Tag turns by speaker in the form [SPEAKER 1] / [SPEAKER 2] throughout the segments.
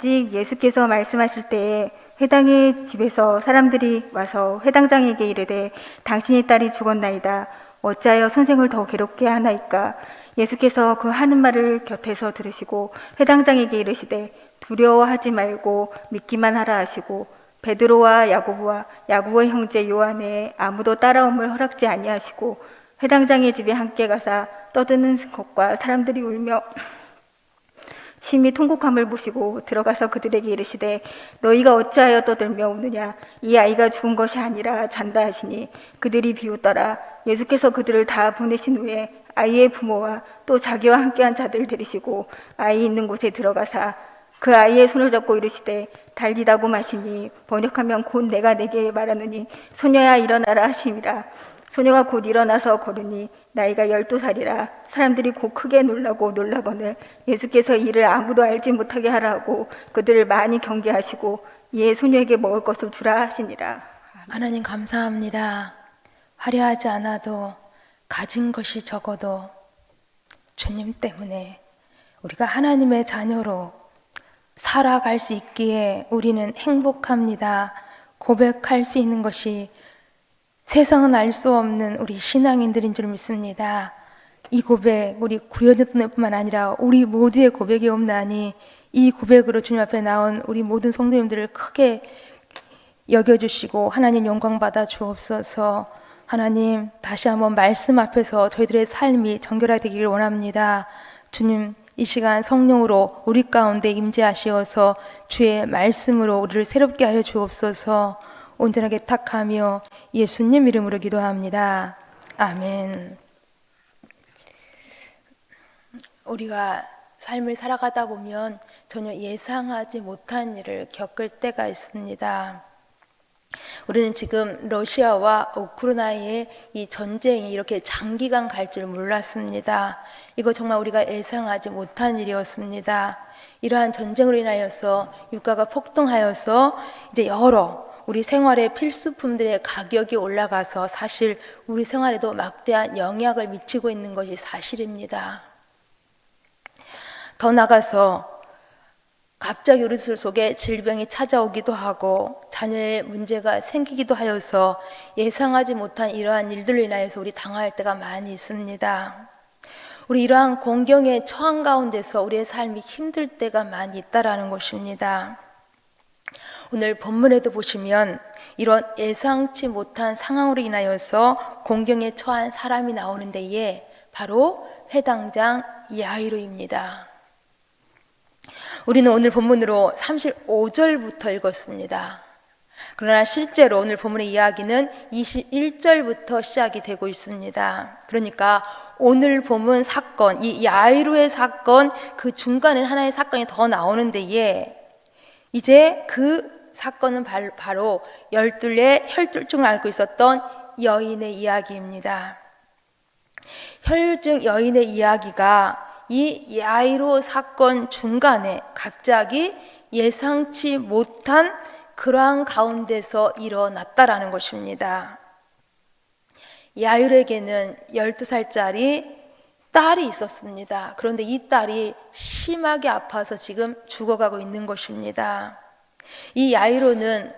[SPEAKER 1] 아직 예수께서 말씀하실 때에 회당의 집에서 사람들이 와서 회당장에게 이르되 당신의 딸이 죽었나이다. 어찌하여 선생을 더 괴롭게 하나이까? 예수께서 그 하는 말을 곁에서 들으시고 회당장에게 이르시되 두려워하지 말고 믿기만 하라 하시고 베드로와 야고보와 야고보의 형제 요한의 아무도 따라옴을 허락지 아니하시고 회당장의 집에 함께 가사 떠드는 것과 사람들이 울며 심히 통곡함을 보시고 들어가서 그들에게 이르시되 너희가 어찌하여 떠들며 우느냐? 이 아이가 죽은 것이 아니라 잔다 하시니 그들이 비웃더라. 예수께서 그들을 다 보내신 후에 아이의 부모와 또 자기와 함께한 자들을 데리시고 아이 있는 곳에 들어가사 그 아이의 손을 잡고 이르시되 달리다고 마시니 번역하면 곧 내가 내게 말하노니 소녀야 일어나라 하심이라. 소녀가 곧 일어나서 걸으니 나이가 12살이라. 사람들이 곧 크게 놀라거늘 예수께서 이를 아무도 알지 못하게 하라 하고 그들을 많이 경계하시고 이에 소녀에게 먹을 것을 주라 하시니라.
[SPEAKER 2] 하나님 감사합니다. 화려하지 않아도 가진 것이 적어도 주님 때문에 우리가 하나님의 자녀로 살아갈 수 있기에 우리는 행복합니다. 고백할 수 있는 것이 세상은 알 수 없는 우리 신앙인들인 줄 믿습니다. 이 고백 우리 구현자뿐만 아니라 우리 모두의 고백이옵나니 이 고백으로 주님 앞에 나온 우리 모든 성도님들을 크게 여겨주시고 하나님 영광 받아 주옵소서. 하나님 다시 한번 말씀 앞에서 저희들의 삶이 정결하게 되기를 원합니다. 주님 이 시간 성령으로 우리 가운데 임재하시어서 주의 말씀으로 우리를 새롭게 하여 주옵소서. 온전하게 탁하며 예수님 이름으로 기도합니다. 아멘. 우리가 삶을 살아가다 보면 전혀 예상하지 못한 일을 겪을 때가 있습니다. 우리는 지금 러시아와 우크라이나의 이 전쟁이 이렇게 장기간 갈 줄 몰랐습니다. 이거 정말 우리가 예상하지 못한 일이었습니다. 이러한 전쟁으로 인하여서 유가가 폭등하여서 이제 여러 우리 생활의 필수품들의 가격이 올라가서 사실 우리 생활에도 막대한 영향을 미치고 있는 것이 사실입니다. 더 나아가서 갑자기 우리 속에 질병이 찾아오기도 하고 자녀의 문제가 생기기도 하여서 예상하지 못한 이러한 일들로 인하여서 우리 당할 때가 많이 있습니다. 우리 이러한 공경에 처한 가운데서 우리의 삶이 힘들 때가 많이 있다라는 것입니다. 오늘 본문에도 보시면 이런 예상치 못한 상황으로 인하여서 공경에 처한 사람이 나오는 데에 바로 회당장 야이로입니다. 우리는 오늘 본문으로 35절부터 읽었습니다. 그러나 실제로 오늘 본문의 이야기는 21절부터 시작이 되고 있습니다. 그러니까 오늘 본문 사건, 이 야이로의 사건, 그 중간에 하나의 사건이 더 나오는 데에 이제 그 사건은 바로 열둘의 혈졸증을 앓고 있었던 여인의 이야기입니다. 혈졸증 여인의 이야기가 이 야이로 사건 중간에 갑자기 예상치 못한 그러한 가운데서 일어났다라는 것입니다. 야이로에게는 12살짜리 딸이 있었습니다. 그런데 이 딸이 심하게 아파서 지금 죽어가고 있는 것입니다. 이 야이로는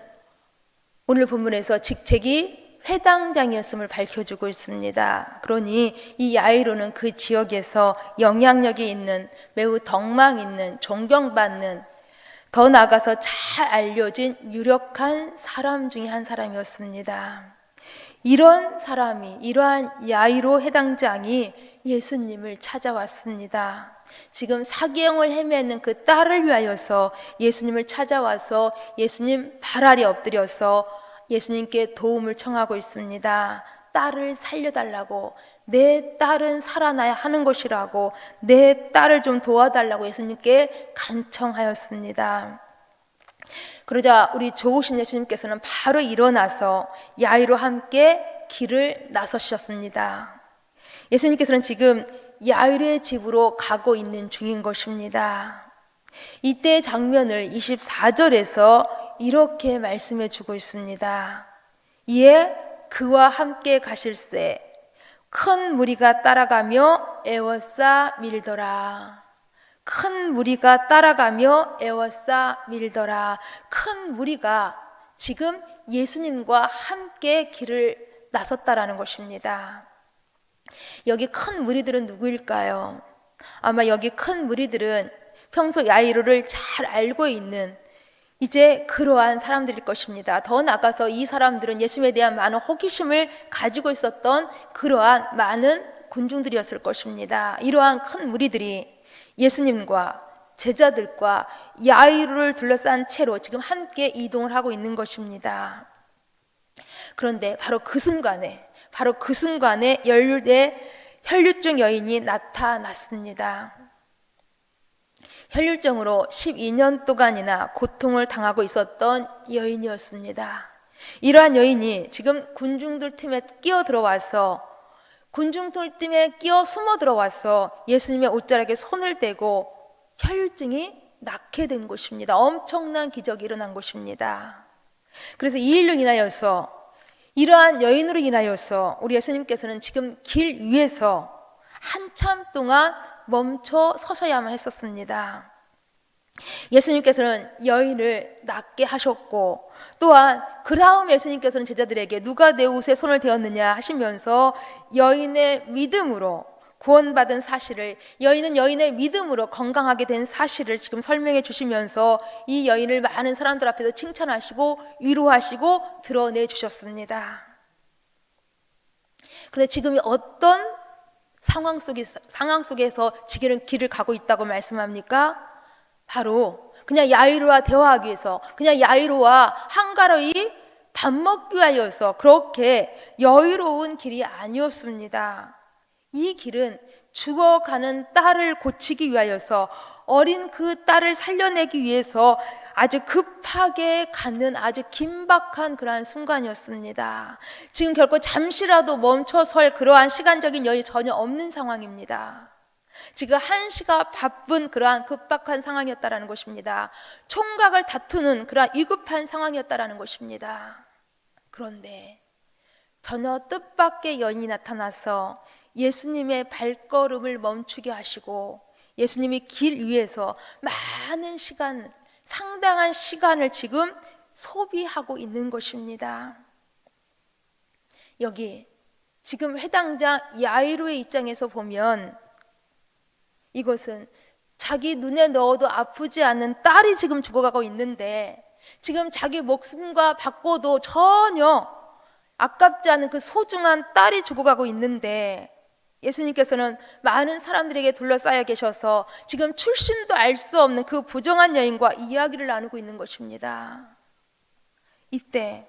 [SPEAKER 2] 오늘 본문에서 직책이 회당장이었음을 밝혀주고 있습니다. 그러니 이 야이로는 그 지역에서 영향력이 있는, 매우 덕망 있는, 존경받는, 더 나아가서 잘 알려진 유력한 사람 중에 한 사람이었습니다. 이런 사람이, 이러한 야이로 회당장이 예수님을 찾아왔습니다. 지금 사기형을 헤매는 그 딸을 위하여서 예수님을 찾아와서 예수님 발 아래 엎드려서 예수님께 도움을 청하고 있습니다. 딸을 살려달라고, 내 딸은 살아나야 하는 것이라고, 내 딸을 좀 도와달라고 예수님께 간청하였습니다. 그러자 우리 좋으신 예수님께서는 바로 일어나서 야이로 함께 길을 나서셨습니다. 예수님께서는 지금 야이로의 집으로 가고 있는 중인 것입니다. 이때의 장면을 24절에서 이렇게 말씀해 주고 있습니다. 이에 그와 함께 가실새 큰 무리가 따라가며 애워싸 밀더라. 큰 무리가 따라가며 에워싸 밀더라. 큰 무리가 지금 예수님과 함께 길을 나섰다라는 것입니다. 여기 큰 무리들은 누구일까요? 아마 여기 큰 무리들은 평소 야이로를 잘 알고 있는 이제 그러한 사람들일 것입니다. 더 나아가서 이 사람들은 예수님에 대한 많은 호기심을 가지고 있었던 그러한 많은 군중들이었을 것입니다. 이러한 큰 무리들이 예수님과 제자들과 야이로를 둘러싼 채로 지금 함께 이동을 하고 있는 것입니다. 그런데 바로 그 순간에 혈류증 여인이 나타났습니다. 혈류증으로 12년 동안이나 고통을 당하고 있었던 여인이었습니다. 이러한 여인이 지금 군중들 틈에 끼어 숨어 들어와서 예수님의 옷자락에 손을 대고 혈류증이 낫게 된 것입니다. 엄청난 기적이 일어난 것입니다. 그래서 이 일로 인하여서, 이러한 여인으로 인하여서 우리 예수님께서는 지금 길 위에서 한참 동안 멈춰 서셔야만 했었습니다. 예수님께서는 여인을 낫게 하셨고, 또한 그 다음 예수님께서는 제자들에게 누가 내 옷에 손을 대었느냐 하시면서 여인의 믿음으로 구원받은 사실을, 여인은 여인의 믿음으로 건강하게 된 사실을 지금 설명해 주시면서 이 여인을 많은 사람들 앞에서 칭찬하시고 위로하시고 드러내 주셨습니다. 그런데 지금 어떤 상황 속에서 지금 길을 가고 있다고 말씀합니까? 바로 그냥 야이로와 대화하기 위해서, 그냥 야이로와 한가로이 밥 먹기 위하여서 그렇게 여유로운 길이 아니었습니다. 이 길은 죽어가는 딸을 고치기 위하여서, 어린 그 딸을 살려내기 위해서 아주 급하게 갖는 아주 긴박한 그러한 순간이었습니다. 지금 결코 잠시라도 멈춰설 그러한 시간적인 여유 전혀 없는 상황입니다. 지금 한시가 바쁜 그러한 급박한 상황이었다라는 것입니다. 총각을 다투는 그러한 위급한 상황이었다라는 것입니다. 그런데 전혀 뜻밖의 여인이 나타나서 예수님의 발걸음을 멈추게 하시고, 예수님이 길 위에서 많은 시간, 상당한 시간을 지금 소비하고 있는 것입니다. 여기 지금 해당자 야이로의 입장에서 보면, 이것은 자기 눈에 넣어도 아프지 않는 딸이 지금 죽어가고 있는데, 지금 자기 목숨과 바꿔도 전혀 아깝지 않은 그 소중한 딸이 죽어가고 있는데, 예수님께서는 많은 사람들에게 둘러싸여 계셔서 지금 출신도 알 수 없는 그 부정한 여인과 이야기를 나누고 있는 것입니다. 이때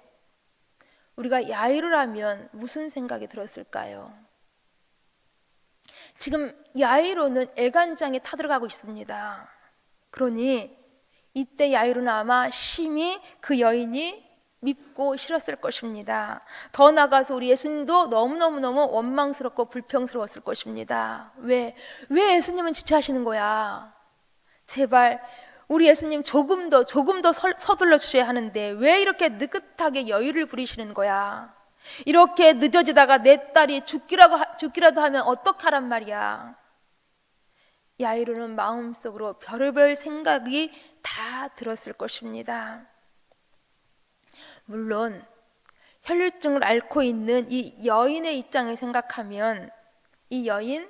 [SPEAKER 2] 우리가 야이로라면 무슨 생각이 들었을까요? 지금 야이로는 애간장에 타들어가고 있습니다. 그러니 이때 야이로는 아마 심히 그 여인이 밉고 싫었을 것입니다. 더 나아가서 우리 예수님도 너무너무 원망스럽고 불평스러웠을 것입니다. 왜 예수님은 지체하시는 거야? 제발 우리 예수님 조금 더 서둘러 주셔야 하는데 왜 이렇게 느긋하게 여유를 부리시는 거야? 이렇게 늦어지다가 내 딸이 죽기라도 하면 어떡하란 말이야? 야이로는 마음속으로 별의별 생각이 다 들었을 것입니다. 물론 혈류증을 앓고 있는 이 여인의 입장을 생각하면 이 여인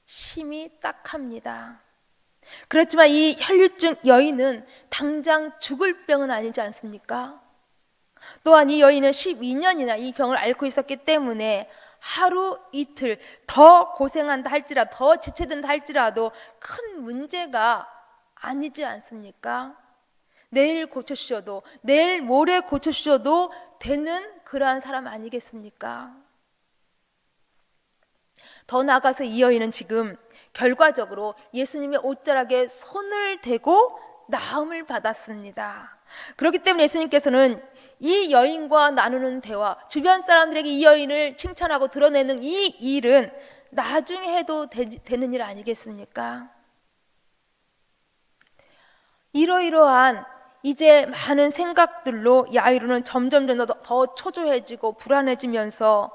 [SPEAKER 2] 심히 딱합니다. 그렇지만 이 혈류증 여인은 당장 죽을 병은 아니지 않습니까? 또한 이 여인은 12년이나 이 병을 앓고 있었기 때문에 하루 이틀 더 고생한다 할지라도, 더 지체된다 할지라도 큰 문제가 아니지 않습니까? 내일 고쳐주셔도, 내일 모레 고쳐주셔도 되는 그러한 사람 아니겠습니까? 더 나아가서 이 여인은 지금 결과적으로 예수님의 옷자락에 손을 대고 나음을 받았습니다. 그렇기 때문에 예수님께서는 이 여인과 나누는 대화, 주변 사람들에게 이 여인을 칭찬하고 드러내는 이 일은 나중에 해도 되는 일 아니겠습니까? 이러이러한 이제 많은 생각들로 야이로는 점점 더 초조해지고 불안해지면서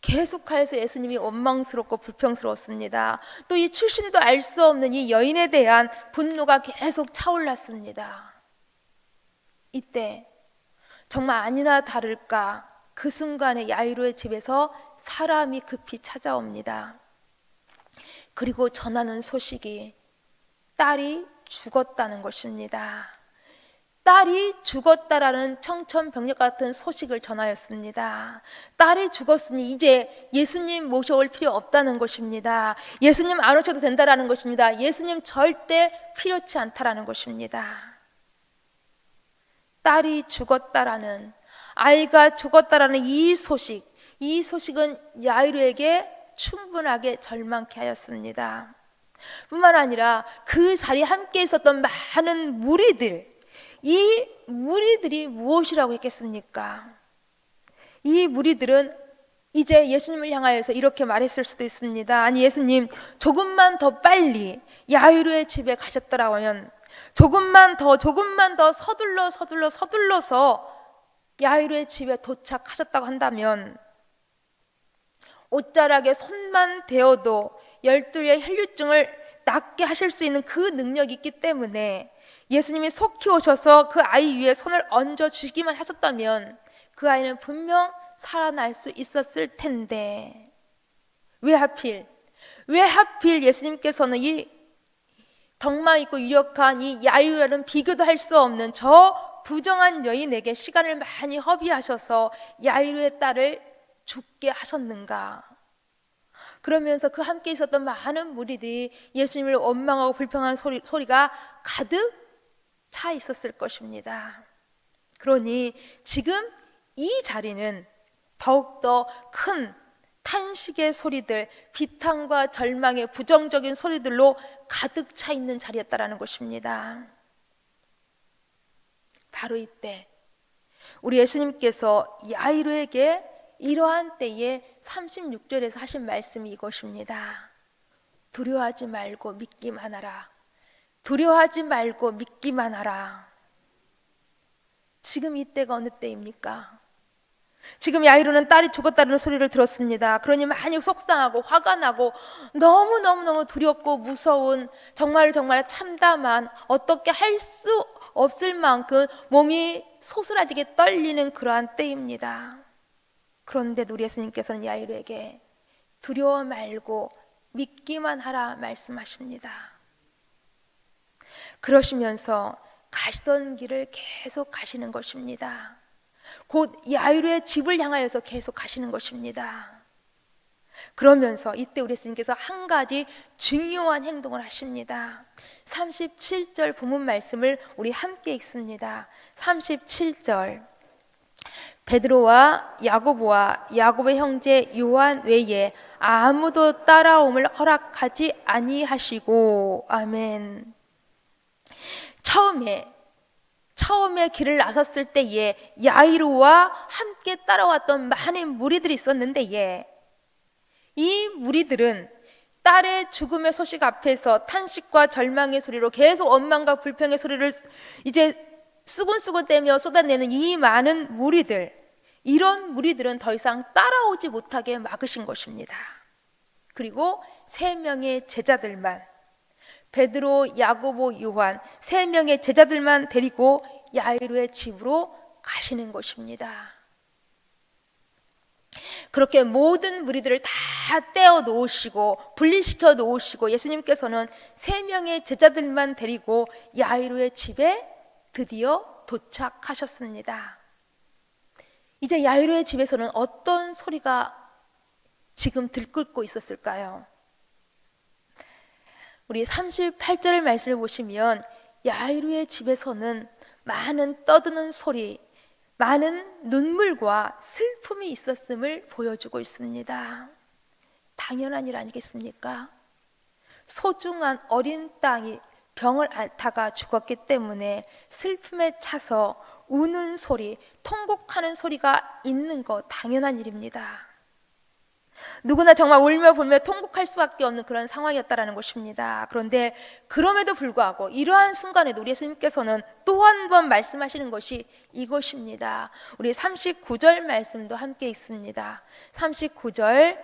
[SPEAKER 2] 계속하여서 예수님이 원망스럽고 불평스러웠습니다. 또 이 출신도 알 수 없는 이 여인에 대한 분노가 계속 차올랐습니다. 이때 정말 아니나 다를까 그 순간에 야이로의 집에서 사람이 급히 찾아옵니다. 그리고 전하는 소식이 딸이 죽었다는 것입니다. 딸이 죽었다라는 청천벽력 같은 소식을 전하였습니다. 딸이 죽었으니 이제 예수님 모셔올 필요 없다는 것입니다. 예수님 안 오셔도 된다라는 것입니다. 예수님 절대 필요치 않다라는 것입니다. 딸이 죽었다라는, 아이가 죽었다라는 이 소식은 야이로에게 충분하게 절망케 하였습니다. 뿐만 아니라 그 자리에 함께 있었던 많은 무리들, 이 무리들이 무엇이라고 했겠습니까? 이 무리들은 이제 예수님을 향하여서 이렇게 말했을 수도 있습니다. 아니, 예수님 조금만 더 빨리 야이로의 집에 가셨더라면, 조금만 더 서둘러서 야이로의 집에 도착하셨다고 한다면, 옷자락에 손만 대어도 12의 혈류증을 낫게 하실 수 있는 그 능력이 있기 때문에 예수님이 속히 오셔서 그 아이 위에 손을 얹어 주시기만 하셨다면 그 아이는 분명 살아날 수 있었을 텐데, 왜 하필 예수님께서는 이 덕망 있고 유력한 이 야이로라는 비교도 할 수 없는 저 부정한 여인에게 시간을 많이 허비하셔서 야이로의 딸을 죽게 하셨는가? 그러면서 그 함께 있었던 많은 무리들이 예수님을 원망하고 불평하는 소리가 가득 차 있었을 것입니다. 그러니 지금 이 자리는 더욱더 큰 탄식의 소리들, 비탄과 절망의 부정적인 소리들로 가득 차 있는 자리였다라는 것입니다. 바로 이때 우리 예수님께서 야이로에게 이러한 때에 36절에서 하신 말씀이 이것입니다. 두려워하지 말고 믿기만 하라. 두려워하지 말고 믿기만 하라. 지금 이때가 어느 때입니까? 지금 야이로는 딸이 죽었다는 소리를 들었습니다. 그러니 많이 속상하고 화가 나고 너무너무 두렵고 무서운, 정말 참담한, 어떻게 할 수 없을 만큼 몸이 소스라지게 떨리는 그러한 때입니다. 그런데 우리 예수님께서는 야이로에게 두려워 말고 믿기만 하라 말씀하십니다. 그러시면서 가시던 길을 계속 가시는 것입니다. 곧 야이로의 집을 향하여서 계속 가시는 것입니다. 그러면서 이때 우리 예수님께서 한 가지 중요한 행동을 하십니다. 37절 본문 말씀을 우리 함께 읽습니다. 37절, 베드로와 야고보와 야고보의 형제 요한 외에 아무도 따라옴을 허락하지 아니하시고. 아멘. 처음에 길을 나섰을 때에 야이로와 함께 따라왔던 많은 무리들이 있었는데, 이 무리들은 딸의 죽음의 소식 앞에서 탄식과 절망의 소리로 계속 원망과 불평의 소리를 이제 수군수군대며 쏟아내는 이 많은 무리들, 이런 무리들은 더 이상 따라오지 못하게 막으신 것입니다. 그리고 3명의 제자들만, 베드로, 야고보, 요한 3명의 제자들만 데리고 야이로의 집으로 가시는 것입니다. 그렇게 모든 무리들을 다 떼어 놓으시고 분리시켜 놓으시고 예수님께서는 3명의 제자들만 데리고 야이로의 집에 드디어 도착하셨습니다. 이제 야이로의 집에서는 어떤 소리가 지금 들끓고 있었을까요? 우리 38절 말씀을 보시면 야이로의 집에서는 많은 떠드는 소리, 많은 눈물과 슬픔이 있었음을 보여주고 있습니다. 당연한 일 아니겠습니까? 소중한 어린 땅이 병을 앓다가 죽었기 때문에 슬픔에 차서 우는 소리, 통곡하는 소리가 있는 것 당연한 일입니다. 누구나 정말 울며 불며 통곡할 수밖에 없는 그런 상황이었다라는 것입니다. 그런데 그럼에도 불구하고 이러한 순간에도 우리 예수님께서는 또 한 번 말씀하시는 것이 이것입니다. 우리 39절 말씀도 함께 있습니다. 39절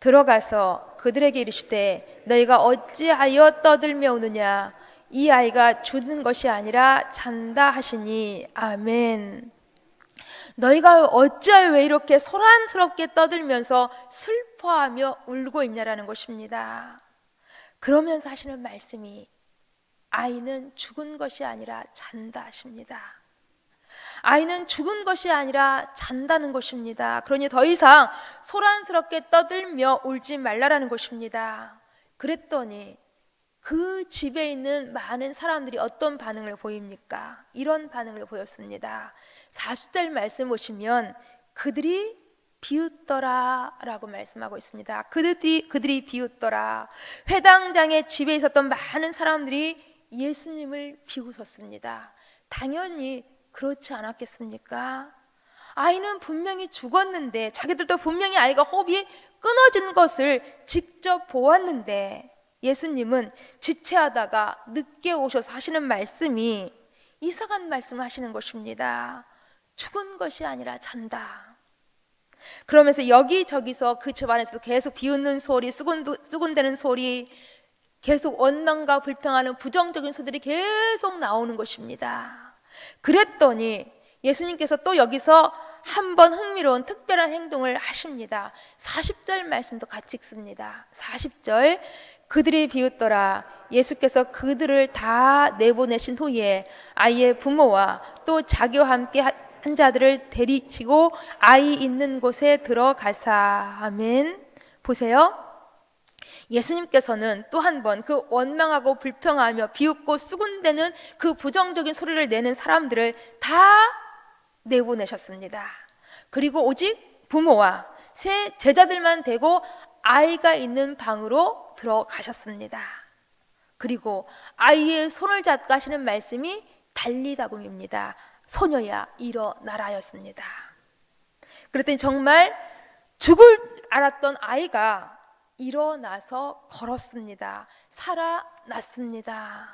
[SPEAKER 2] 들어가서 그들에게 이르시되 너희가 어찌하여 떠들며 우느냐 이 아이가 죽는 것이 아니라 잔다 하시니 아멘. 너희가 어찌하여 왜 이렇게 소란스럽게 떠들면서 슬퍼하며 울고 있냐라는 것입니다. 그러면서 하시는 말씀이 아이는 죽은 것이 아니라 잔다 하십니다. 아이는 죽은 것이 아니라 잔다는 것입니다. 그러니 더 이상 소란스럽게 떠들며 울지 말라라는 것입니다. 그랬더니 그 집에 있는 많은 사람들이 어떤 반응을 보입니까? 이런 반응을 보였습니다. 40절 말씀 보시면 그들이 비웃더라 라고 말씀하고 있습니다. 그들이 비웃더라. 회당장의 집에 있었던 많은 사람들이 예수님을 비웃었습니다. 당연히 그렇지 않았겠습니까? 아이는 분명히 죽었는데, 자기들도 분명히 아이가 호흡이 끊어진 것을 직접 보았는데 예수님은 지체하다가 늦게 오셔서 하시는 말씀이 이상한 말씀을 하시는 것입니다. 죽은 것이 아니라 잔다. 그러면서 여기저기서 그 집 안에서 계속 비웃는 소리, 수군대는 소리, 계속 원망과 불평하는 부정적인 소리들이 계속 나오는 것입니다. 그랬더니 예수님께서 또 여기서 한번 흥미로운 특별한 행동을 하십니다. 40절 말씀도 같이 읽습니다. 40절 그들이 비웃더라. 예수께서 그들을 다 내보내신 후에 아이의 부모와 또 자기와 함께 한 자들을 데리시고 아이 있는 곳에 들어가사. 아멘. 보세요. 예수님께서는 또 한 번 그 원망하고 불평하며 비웃고 수군대는 그 부정적인 소리를 내는 사람들을 다 내보내셨습니다. 그리고 오직 부모와 세 제자들만 되고 아이가 있는 방으로 들어가셨습니다. 그리고 아이의 손을 잡고 하시는 말씀이 달리다금입니다. 소녀야 일어나라였습니다. 그랬더니 정말 죽을 알았던 아이가 일어나서 걸었습니다. 살아났습니다.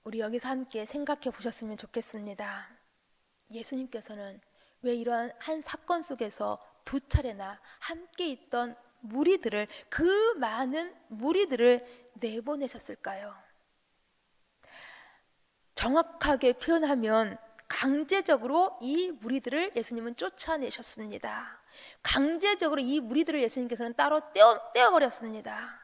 [SPEAKER 2] 우리 여기서 함께 생각해 보셨으면 좋겠습니다. 예수님께서는 왜 이러한 한 사건 속에서 두 차례나 함께 있던 무리들을, 그 많은 무리들을 내보내셨을까요? 정확하게 표현하면 강제적으로 이 무리들을 예수님은 쫓아내셨습니다. 강제적으로 이 무리들을 예수님께서는 따로 떼어버렸습니다.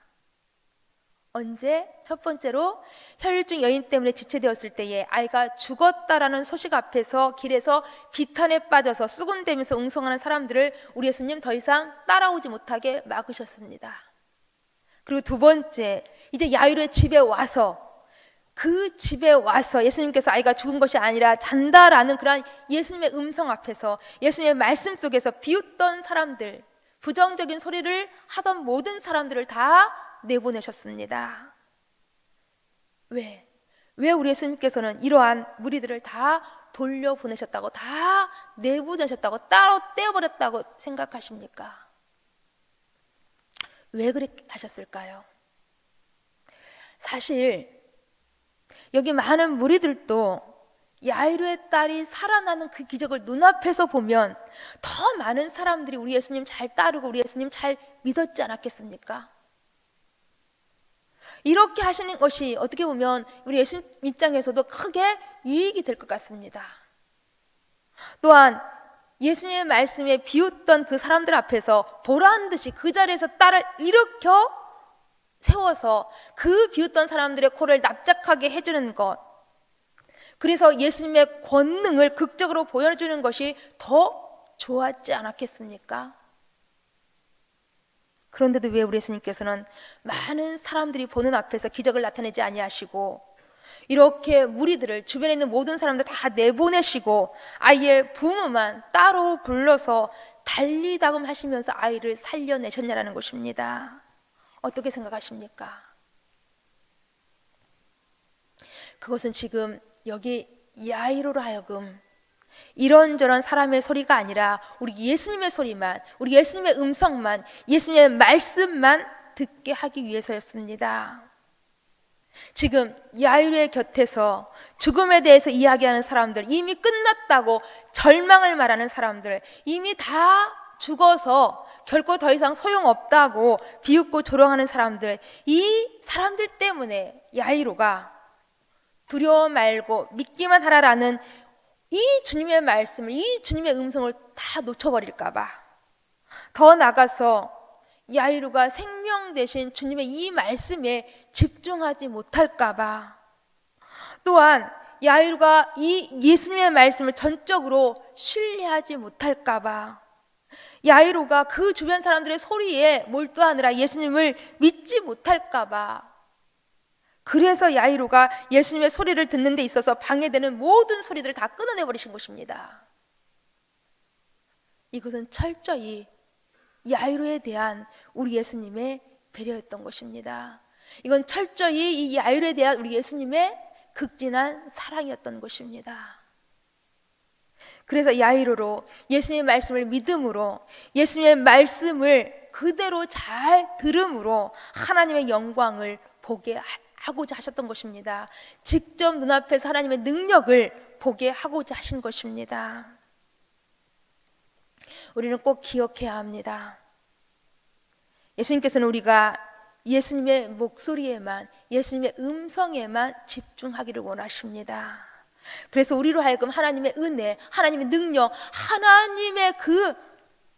[SPEAKER 2] 언제? 첫 번째로 혈류증 여인 때문에 지체되었을 때에 아이가 죽었다라는 소식 앞에서 길에서 비탄에 빠져서 수군대면서 웅성하는 사람들을 우리 예수님 더 이상 따라오지 못하게 막으셨습니다. 그리고 두 번째, 이제 야이로의 집에 와서, 그 집에 와서 예수님께서 아이가 죽은 것이 아니라 잔다라는 그러한 예수님의 음성 앞에서, 예수님의 말씀 속에서 비웃던 사람들, 부정적인 소리를 하던 모든 사람들을 다 내보내셨습니다. 왜 우리 예수님께서는 이러한 무리들을 다 돌려보내셨다고, 다 내보내셨다고, 따로 떼어버렸다고 생각하십니까? 왜 그렇게 하셨을까요? 사실 여기 많은 무리들도 야이로의 딸이 살아나는 그 기적을 눈앞에서 보면 더 많은 사람들이 우리 예수님 잘 따르고 우리 예수님 잘 믿었지 않았겠습니까? 이렇게 하시는 것이 어떻게 보면 우리 예수님 입장에서도 크게 유익이 될 것 같습니다. 또한 예수님의 말씀에 비웃던 그 사람들 앞에서 보란 듯이 그 자리에서 딸을 일으켜 세워서 그 비웃던 사람들의 코를 납작하게 해주는 것, 그래서 예수님의 권능을 극적으로 보여주는 것이 더 좋았지 않았겠습니까? 그런데도 왜 우리 예수님께서는 많은 사람들이 보는 앞에서 기적을 나타내지 아니하시고 이렇게 무리들을, 주변에 있는 모든 사람들 다 내보내시고 아이의 부모만 따로 불러서 달리다금 하시면서 아이를 살려내셨냐라는 것입니다. 어떻게 생각하십니까? 그것은 지금 여기 야이로로 하여금 이런저런 사람의 소리가 아니라 우리 예수님의 소리만, 우리 예수님의 음성만, 예수님의 말씀만 듣게 하기 위해서였습니다. 지금 야이로의 곁에서 죽음에 대해서 이야기하는 사람들, 이미 끝났다고 절망을 말하는 사람들, 이미 다 죽어서 결코 더 이상 소용없다고 비웃고 조롱하는 사람들, 이 사람들 때문에 야이로가 두려워 말고 믿기만 하라라는 이 주님의 말씀을, 이 주님의 음성을 다 놓쳐버릴까 봐, 더 나가서 야이로가 생명 대신 주님의 이 말씀에 집중하지 못할까 봐, 또한 야이로가 이 예수님의 말씀을 전적으로 신뢰하지 못할까 봐, 야이로가 그 주변 사람들의 소리에 몰두하느라 예수님을 믿지 못할까 봐, 그래서 야이로가 예수님의 소리를 듣는 데 있어서 방해되는 모든 소리들을 다 끊어내버리신 것입니다. 이것은 철저히 야이로에 대한 우리 예수님의 배려였던 것입니다. 이건 철저히 이 야이로에 대한 우리 예수님의 극진한 사랑이었던 것입니다. 그래서 야이로로 예수님의 말씀을 믿음으로, 예수님의 말씀을 그대로 잘 들음으로 하나님의 영광을 보게 하고자 하셨던 것입니다. 직접 눈앞에서 하나님의 능력을 보게 하고자 하신 것입니다. 우리는 꼭 기억해야 합니다. 예수님께서는 우리가 예수님의 목소리에만, 예수님의 음성에만 집중하기를 원하십니다. 그래서 우리로 하여금 하나님의 은혜, 하나님의 능력, 하나님의 그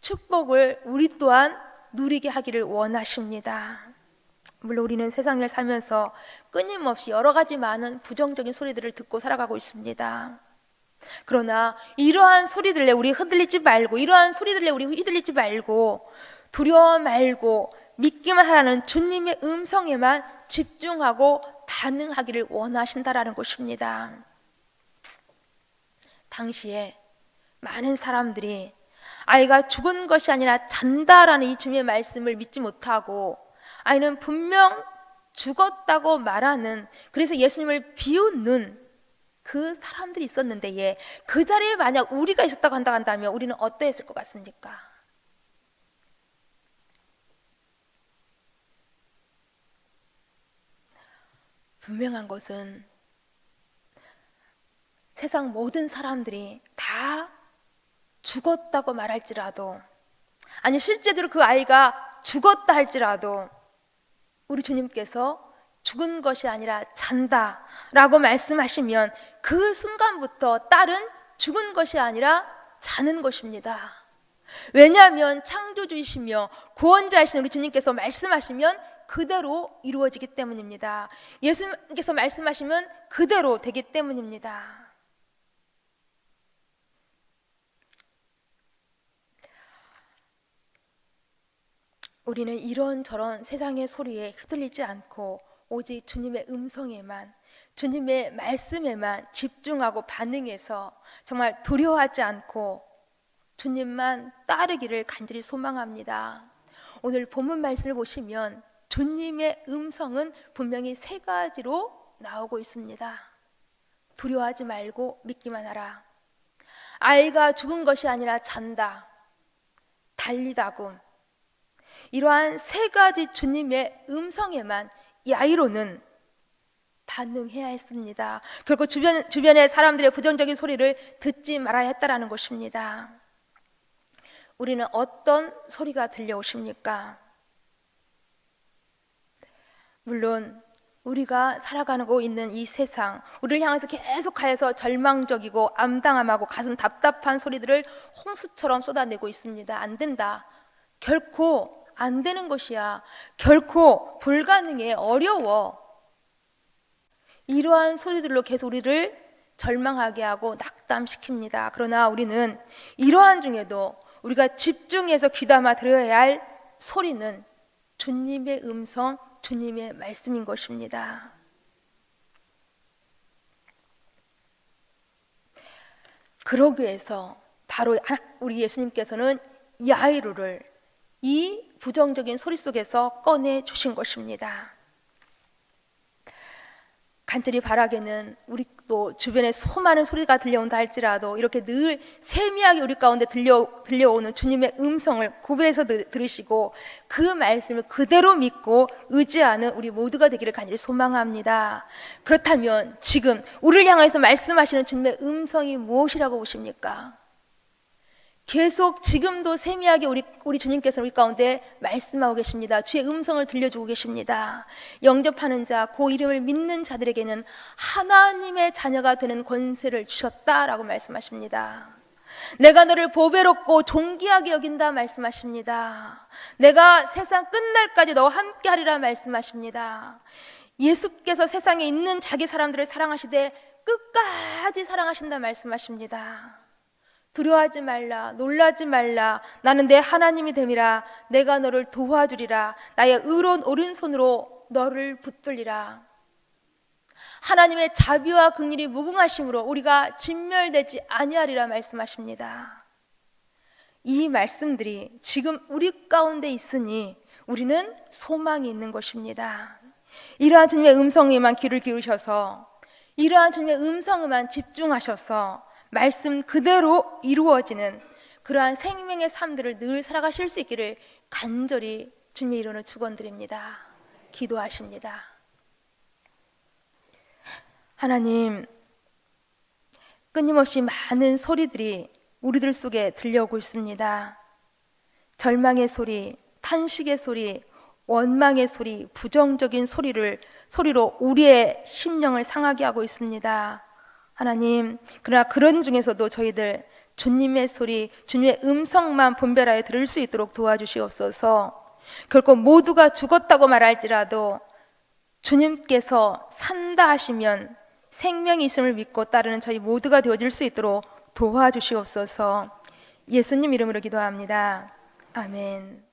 [SPEAKER 2] 축복을 우리 또한 누리게 하기를 원하십니다. 물론 우리는 세상을 살면서 끊임없이 여러 가지 많은 부정적인 소리들을 듣고 살아가고 있습니다. 그러나 이러한 소리들에 우리 흔들리지 말고, 이러한 소리들에 우리 휘둘리지 말고, 두려워 말고 믿기만 하라는 주님의 음성에만 집중하고 반응하기를 원하신다라는 것입니다. 당시에 많은 사람들이 아이가 죽은 것이 아니라 잔다라는 이 주님의 말씀을 믿지 못하고, 아이는 분명 죽었다고 말하는, 그래서 예수님을 비웃는 그 사람들이 있었는데, 그 자리에 만약 우리가 있었다고 한다면 우리는 어떠했을 것 같습니까? 분명한 것은 세상 모든 사람들이 다 죽었다고 말할지라도, 아니 실제로 그 아이가 죽었다 할지라도 우리 주님께서 죽은 것이 아니라 잔다 라고 말씀하시면 그 순간부터 딸은 죽은 것이 아니라 자는 것입니다. 왜냐하면 창조주이시며 구원자이신 우리 주님께서 말씀하시면 그대로 이루어지기 때문입니다. 예수님께서 말씀하시면 그대로 되기 때문입니다. 우리는 이런저런 세상의 소리에 휘둘리지 않고 오직 주님의 음성에만, 주님의 말씀에만 집중하고 반응해서 정말 두려워하지 않고 주님만 따르기를 간절히 소망합니다. 오늘 본문 말씀을 보시면 주님의 음성은 분명히 세 가지로 나오고 있습니다. 두려워하지 말고 믿기만 하라. 아이가 죽은 것이 아니라 잔다. 달리다굼. 이러한 세 가지 주님의 음성에만 야이로는 반응해야 했습니다. 결국 주변의 사람들의 부정적인 소리를 듣지 말아야 했다라는 것입니다. 우리는 어떤 소리가 들려오십니까? 물론 우리가 살아가고 있는 이 세상, 우리를 향해서 계속하여서 절망적이고 암담하고 가슴 답답한 소리들을 홍수처럼 쏟아내고 있습니다. 안 된다. 결코 안 되는 것이야. 결코 불가능해. 어려워. 이러한 소리들로 계속 우리를 절망하게 하고 낙담시킵니다. 그러나 우리는 이러한 중에도 우리가 집중해서 귀담아 들어야 할 소리는 주님의 음성, 주님의 말씀인 것입니다. 그러기 위해서 바로 우리 예수님께서는 야이로를 이 부정적인 소리 속에서 꺼내 주신 것입니다. 간절히 바라기는 또 주변에 수많은 소리가 들려온다 할지라도 이렇게 늘 세미하게 우리 가운데 들려오는 주님의 음성을 구별해서 들으시고 그 말씀을 그대로 믿고 의지하는 우리 모두가 되기를 간절히 소망합니다. 그렇다면 지금 우리를 향해서 말씀하시는 주님의 음성이 무엇이라고 보십니까? 계속 지금도 세미하게 우리 주님께서 우리 가운데 말씀하고 계십니다. 주의 음성을 들려주고 계십니다. 영접하는 자, 그 이름을 믿는 자들에게는 하나님의 자녀가 되는 권세를 주셨다라고 말씀하십니다. 내가 너를 보배롭고 존귀하게 여긴다 말씀하십니다. 내가 세상 끝날까지 너와 함께 하리라 말씀하십니다. 예수께서 세상에 있는 자기 사람들을 사랑하시되 끝까지 사랑하신다 말씀하십니다. 두려워하지 말라, 놀라지 말라. 나는 내 하나님이 됨이라. 내가 너를 도와주리라. 나의 의로운 오른손으로 너를 붙들리라. 하나님의 자비와 긍휼이 무궁하심으로 우리가 진멸되지 아니하리라 말씀하십니다. 이 말씀들이 지금 우리 가운데 있으니 우리는 소망이 있는 것입니다. 이러한 주님의 음성에만 귀를 기울이셔서, 이러한 주님의 음성에만 집중하셔서 말씀 그대로 이루어지는 그러한 생명의 삶들을 늘 살아가실 수 있기를 간절히 주님의 이름으로 축원드립니다. 기도하십니다. 하나님, 끊임없이 많은 소리들이 우리들 속에 들려오고 있습니다. 절망의 소리, 탄식의 소리, 원망의 소리, 부정적인 소리로 우리의 심령을 상하게 하고 있습니다. 하나님, 그러나 그런 중에서도 저희들 주님의 소리, 주님의 음성만 분별하여 들을 수 있도록 도와주시옵소서. 결코 모두가 죽었다고 말할지라도 주님께서 산다 하시면 생명이 있음을 믿고 따르는 저희 모두가 되어질 수 있도록 도와주시옵소서. 예수님 이름으로 기도합니다. 아멘.